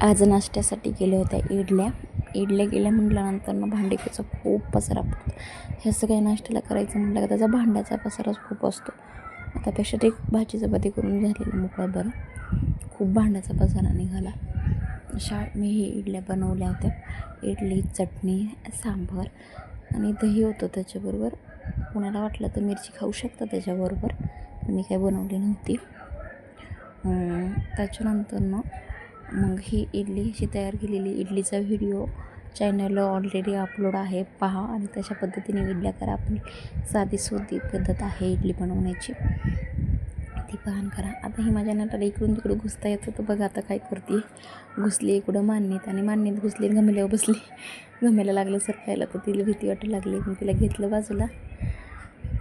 आज नाश्त्यासाठी गेल्या होत्या इडल्या गेल्या म्हटल्यानंतर भांडीचा खूप पसारा पडतो. हे सगळ्या नाश्त्याला करायचं म्हटलं का त्याचा भांड्याचा पसाराच खूप असतो. त्यापेक्षा ते भाजी चपाती करून झालेलं मोकळं बरं. खूप भांड्याचा पसारा निघाला. मी ही इडल्या बनवल्या होत्या. इडली, चटणी, सांबार आणि दही होतं त्याच्याबरोबर. कोणाला वाटलं तर मिरची खाऊ शकतं त्याच्याबरोबर, पण मी काही बनवली नव्हती. त्याच्यानंतर मग ही इडली अशी तयार केलेली इडलीचा व्हिडिओ चॅनलला ऑलरेडी अपलोड आहे, पहा आणि तशा पद्धतीने इडल्या करा. आपली साधी सोपी पद्धत आहे इडली बनवण्याची, ती पाहन करा. आता ही माझ्या नाटाला इकडून तिकडं घुसता येतं, तर बघा आता काय करते. घुसली इकडं मान्यत आणि मान्यत घुसली, घमेल्यावर बसली. घमेला लागलं सरकायला, तर तिला भीती वाटायला लागली. मी तिला घेतलं बाजूला.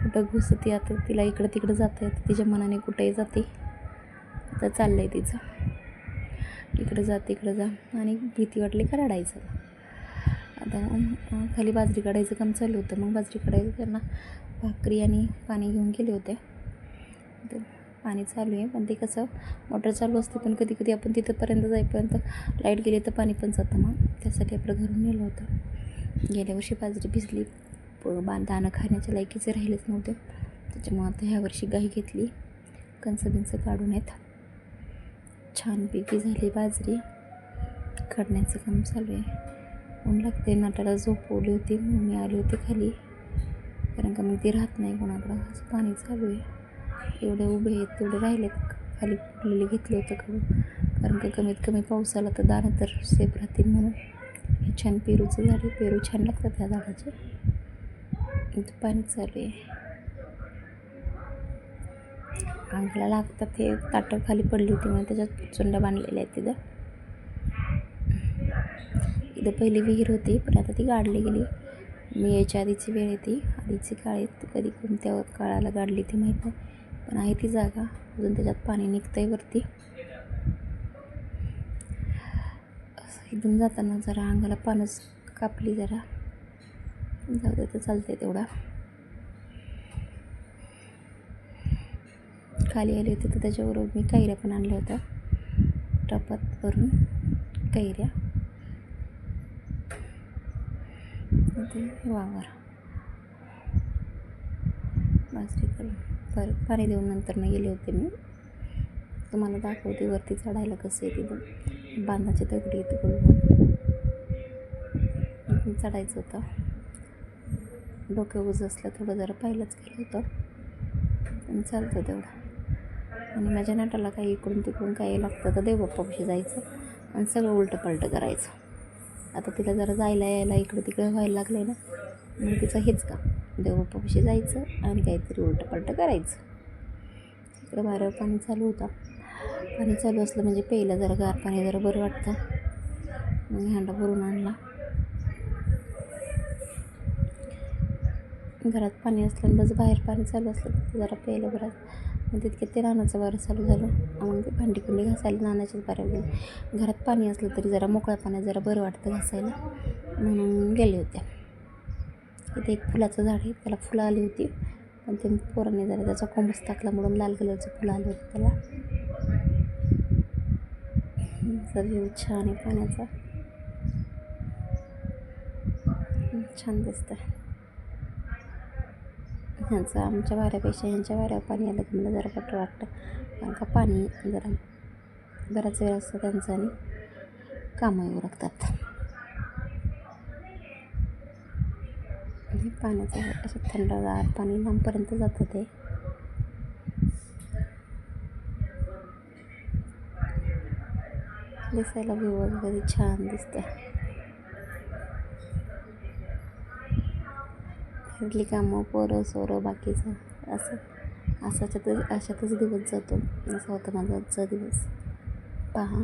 कुठं घुसते आता, तिला इकडं तिकडं जाता येतं, तिच्या मनाने कुठेही जाते. आता चाललं आहे तिचं, इकडं जा तिकडं जा, आणि भीती वाटली का रडायचं. आता खाली बाजरी काढायचं काम चालू होतं. मग बाजरी काढायचं त्यांना भाकरी आणि पाणी घेऊन गेले होते. तर पाणी चालू आहे, पण ते कसं मोटर चालू असते, पण कधी कधी आपण तिथंपर्यंत जाईपर्यंत लाईट गेली तर पाणी पण जातं. मग त्यासाठी आपलं घरून नेलं होतं. गेल्या वर्षी बाजरी भिजली, दाणं खाण्याच्या लायकीचे राहिलेच नव्हते. त्याच्यामुळं आता ह्या वर्षी गाई घेतली, कणसं काढून येत. छानपैकी झाली बाजरी. काढण्याचं काम चालू आहे. ऊन लागते. नाटाला झोपवली होती, मग मी आली होती खाली, कारण का मग ती राहत नाही कोणाकडं. असं पाणी चालू आहे. एवढे उभे आहेत तेवढे राहिलेत खाली फुटलेले घेतले होतं काढून, कारण का कमीत कमी पाऊस आला तर दाणं तर सेफ राहतील म्हणून. हे छान पेरूचं झाड आहे, पेरू छान लागतात त्या झाडाचे. इथं पाणी चालू आहे. अंगाला लागतात. हे ताटं खाली पडली होती, मग त्याच्यात चुंड्या बांधलेल्या आहेत तिथं. इथं पहिली विहीर होती, पण आता ती गाडली गेली. मी यायच्या आधीची वेळ आहे ती, आधीची काळ आहे. कधी कोणत्या काळाला गाडली ती माहीत नाही, पण आहे ती जागा अजून. त्याच्यात पाणी निघतं आहे वरती. इथून जाताना जरा अंगाला पानच कापली, जरा जाऊ दे तर चालते तेवढा. खाली आले होते तर त्याच्याबरोबर मी कैऱ्या पण आणल्या होत्या, टपात भरून कैऱ्या. ते वावर बाजरी करून परत पाणी देऊन नंतर गेले होते. मी तुम्हाला दाखवते वरती चढायला कसं आहे. तिथं बांधाचे दगडी येते, चढायचं होतं. डोकं उज असलं थोडं, जरा पाहिलंच केलं होतं, पण चालतं तेवढं. आणि माझ्या नाटाला काही इकडून तिकडून काही लागतं तर देवबाप्पापाशी जायचं आणि सगळं उलटं पलटं करायचं. आता तिला जरा जायला यायला इकडं तिकडं व्हायला लागलं आहे ना, मग तिचं हेच का, देवबाप्पापाशी जायचं आणि काहीतरी उलटं पलटं करायचं. इकडं बाहेर पाणी चालू होतं. पाणी चालू असलं म्हणजे प्यायला जरा गार पाणी जरा बरं वाटतं. मग हांडा भरून आणला. घरात पाणी असलं आणि बाहेर पाणी चालू असलं तर जरा प्यायला बरं. मग तितक्यात ते रानाचं वारं चालू झालं. मग ते भांडी घासायला नानाच्याच बाहेर गेले. घरात पाणी असलं तरी जरा मोकळ्या पाण्यात जरा बरं वाटतं घासायला, म्हणून गेले होते. इथे एक फुलाचं झाड आहे, त्याला फुलं आली होती, पण ते पोरांनी जरा त्याचा कोंबच टाकला म्हणून लाल कलरचं फुलं आलं होतं त्याला. व्ह्यू छान आहे पाण्याचा, छान दिसतं. ह्यांचं आमच्या वाऱ्यापेक्षा ह्यांच्या वाऱ्यावर पाणी आलं की मला जरा बरं वाटतं, कारण का पाणी जरा बराच वेळ असतं त्यांचं आणि कामं उरकतात. हे पाण्याचं असं थंडगार पाणी लांबपर्यंत जातं. ते दिसायला व्ह्यू वगैरे छान दिसतं. घरातली कामं, पोरं सोरं बाकीचं अशातच दिवस जातो. असा होता माझा आजचा दिवस. पहा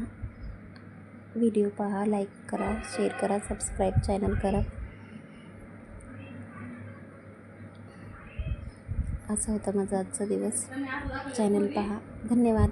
व्हिडिओ, पहा, लाईक करा, शेअर करा, सबस्क्राईब चॅनल करा. असा होता माझा आजचा दिवस. चॅनल पहा. धन्यवाद.